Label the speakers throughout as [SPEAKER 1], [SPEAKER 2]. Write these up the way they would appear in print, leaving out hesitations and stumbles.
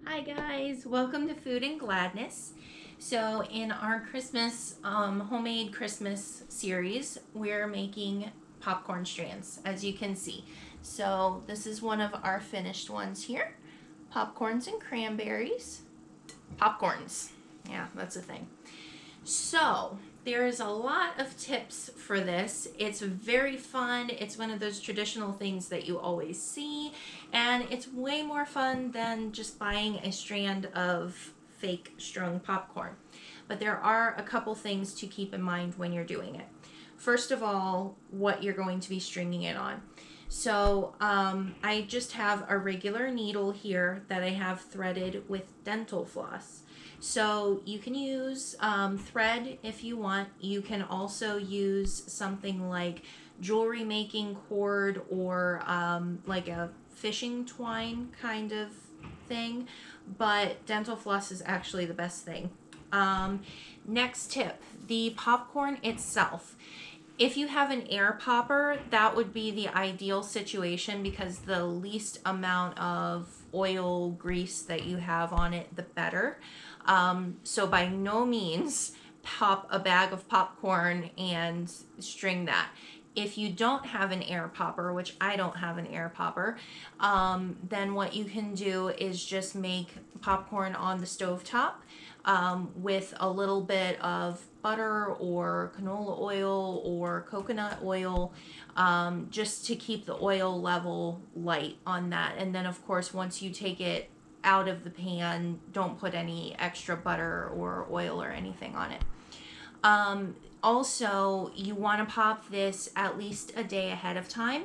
[SPEAKER 1] Hi guys, welcome to Food and Gladness. So in our Christmas, homemade Christmas series, we're making popcorn strands, as you can see. So this is one of our finished ones here. Popcorns and cranberries. Popcorns, yeah, that's a thing. So there is a lot of tips for this. It's very fun. It's one of those traditional things that you always see, and it's way more fun than just buying a strand of fake strung popcorn. But there are a couple things to keep in mind when you're doing it. First of all, what you're going to be stringing it on. So I just have a regular needle here that I have threaded with dental floss. So you can use thread if you want. You can also use something like jewelry making cord or like a fishing twine kind of thing, but dental floss is actually the best thing. Next tip, the popcorn itself. If you have an air popper, that would be the ideal situation because the least amount of oil, grease that you have on it, the better. So by no means pop a bag of popcorn and string that. If you don't have an air popper, which I don't have an air popper, then what you can do is just make popcorn on the stovetop with a little bit of butter or canola oil or coconut oil, just to keep the oil level light on that. And then of course, once you take it out of the pan, don't put any extra butter or oil or anything on it. Also, you want to pop this at least a day ahead of time.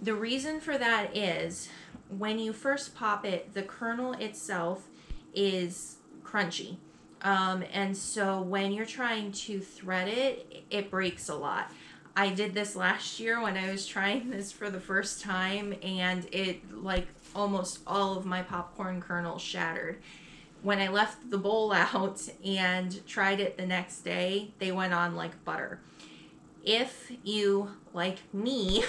[SPEAKER 1] The reason for that is when you first pop it, the kernel itself is crunchy. And so when you're trying to thread it, it breaks a lot. I did this last year when I was trying this for the first time, and it, like, almost all of my popcorn kernels shattered. When I left the bowl out and tried it the next day, they went on like butter. If you, like me,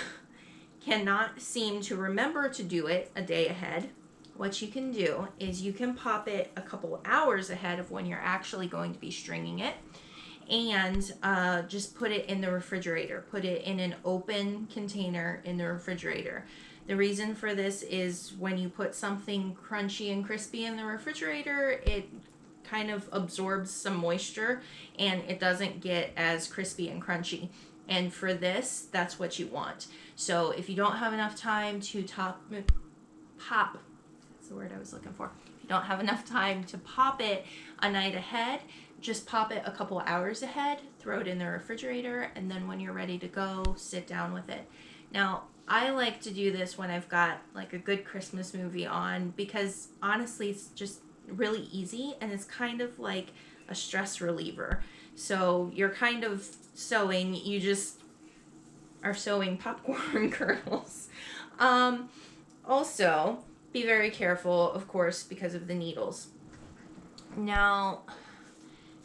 [SPEAKER 1] cannot seem to remember to do it a day ahead, what you can do is you can pop it a couple hours ahead of when you're actually going to be stringing it, and just put it in the refrigerator. Put it in an open container in the refrigerator. The reason for this is when you put something crunchy and crispy in the refrigerator, it kind of absorbs some moisture and it doesn't get as crispy and crunchy. And for this, that's what you want. So if you don't have enough time to pop, that's the word I was looking for. If you don't have enough time to pop it a night ahead, just pop it a couple hours ahead, throw it in the refrigerator, and then when you're ready to go, sit down with it. Now, I like to do this when I've got like a good Christmas movie on because honestly it's just really easy and it's kind of like a stress reliever. So you're kind of sewing, you just are sewing popcorn kernels. Also, be very careful, of course, because of the needles. Now,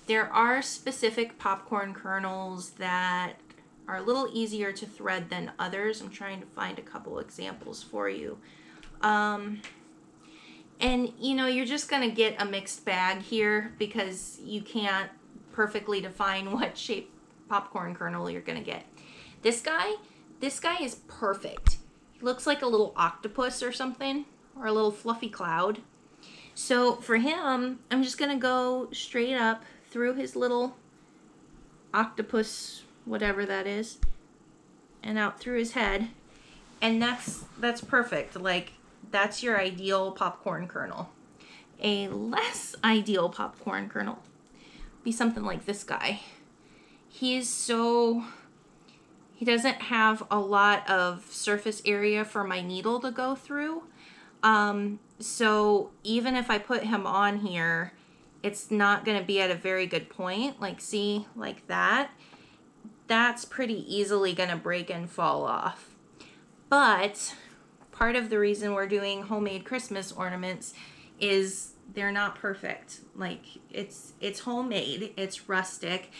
[SPEAKER 1] there are specific popcorn kernels that are a little easier to thread than others. I'm trying to find a couple examples for you. And you know, you're just gonna get a mixed bag here because you can't perfectly define what shape popcorn kernel you're gonna get. This guy is perfect. He looks like a little octopus or something, or a little fluffy cloud. So for him, I'm just gonna go straight up through his little octopus, whatever that is, and out through his head, and that's perfect. Like, that's your ideal popcorn kernel. A less ideal popcorn kernel be something like this guy. He doesn't have a lot of surface area for my needle to go through, so even if I put him on here, it's not going to be at a very good point. Like, see, like that. That's pretty easily going to break and fall off. But part of the reason we're doing homemade Christmas ornaments is they're not perfect. Like, it's homemade, it's rustic,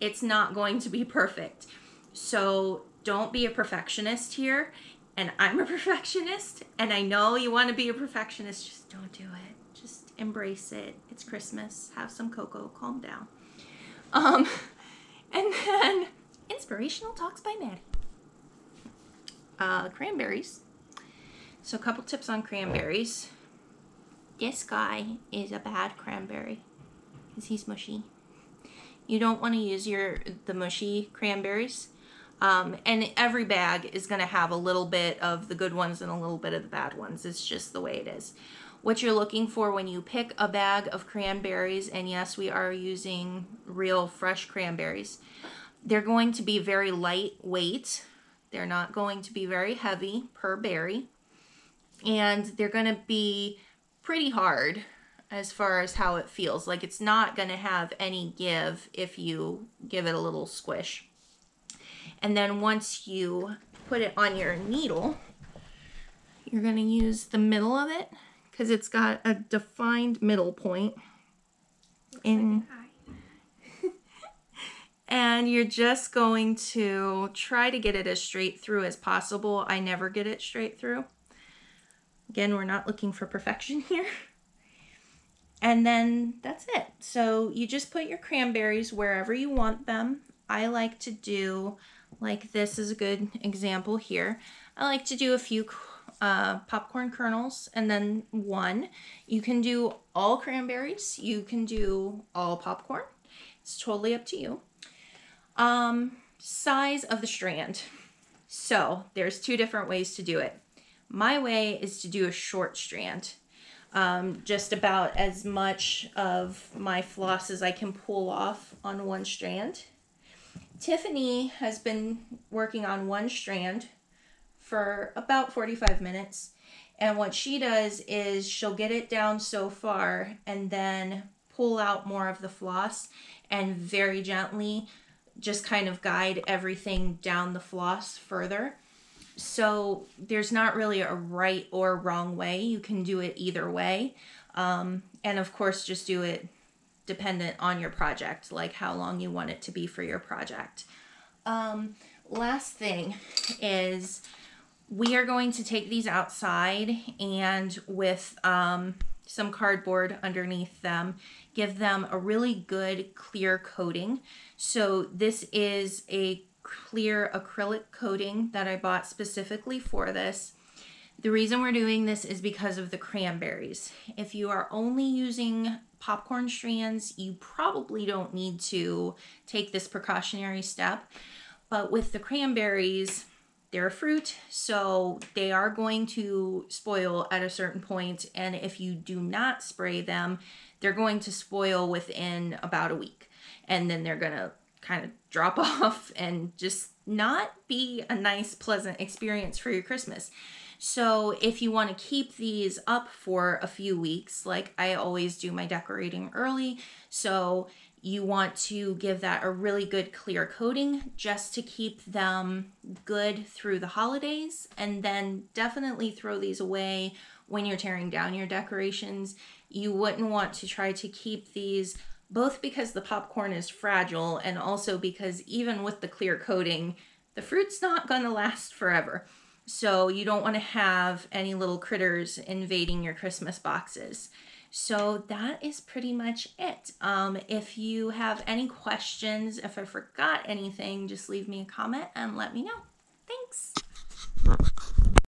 [SPEAKER 1] it's not going to be perfect. So don't be a perfectionist here. and I'm a perfectionist, and I know you want to be a perfectionist, just don't do it. Just embrace it. It's Christmas. Have some cocoa. Calm down. And then inspirational talks by Maddie. Cranberries. So a couple tips on cranberries. This guy is a bad cranberry because he's mushy. You don't want to use the mushy cranberries. And every bag is going to have a little bit of the good ones and a little bit of the bad ones. It's just the way it is. What you're looking for when you pick a bag of cranberries, and yes, we are using real fresh cranberries, they're going to be very lightweight. They're not going to be very heavy per berry. And they're going to be pretty hard as far as how it feels. Like it's not going to have any give if you give it a little squish. And then once you put it on your needle, you're going to use the middle of it because it's got a defined middle point. And you're just going to try to get it as straight through as possible. I never get it straight through. Again, we're not looking for perfection here. And then that's it. So you just put your cranberries wherever you want them. I like to do, like this is a good example here. I like to do a few popcorn kernels and then one. You can do all cranberries. You can do all popcorn. It's totally up to you. Size of the strand. So there's two different ways to do it. My way is to do a short strand. Just about as much of my floss as I can pull off on one strand. Tiffany has been working on one strand for about 45 minutes. And what she does is she'll get it down so far and then pull out more of the floss and very gently just kind of guide everything down the floss further. So there's not really a right or wrong way. You can do it either way. And of course, just do it dependent on your project, like how long you want it to be for your project. Last thing is we are going to take these outside and with some cardboard underneath them, give them a really good clear coating. So this is a clear acrylic coating that I bought specifically for this. The reason we're doing this is because of the cranberries. If you are only using popcorn strands, you probably don't need to take this precautionary step. But with the cranberries, they're a fruit, so they are going to spoil at a certain point. And if you do not spray them, they're going to spoil within about a week. And then they're going to kind of drop off and just not be a nice, pleasant experience for your Christmas. So if you want to keep these up for a few weeks, like I always do my decorating early, so you want to give that a really good clear coating just to keep them good through the holidays, and then definitely throw these away when you're tearing down your decorations. You wouldn't want to try to keep these, both because the popcorn is fragile and also because even with the clear coating, the fruit's not going to last forever. So you don't want to have any little critters invading your Christmas boxes. So that is pretty much it. If you have any questions, if I forgot anything, just leave me a comment and let me know. Thanks.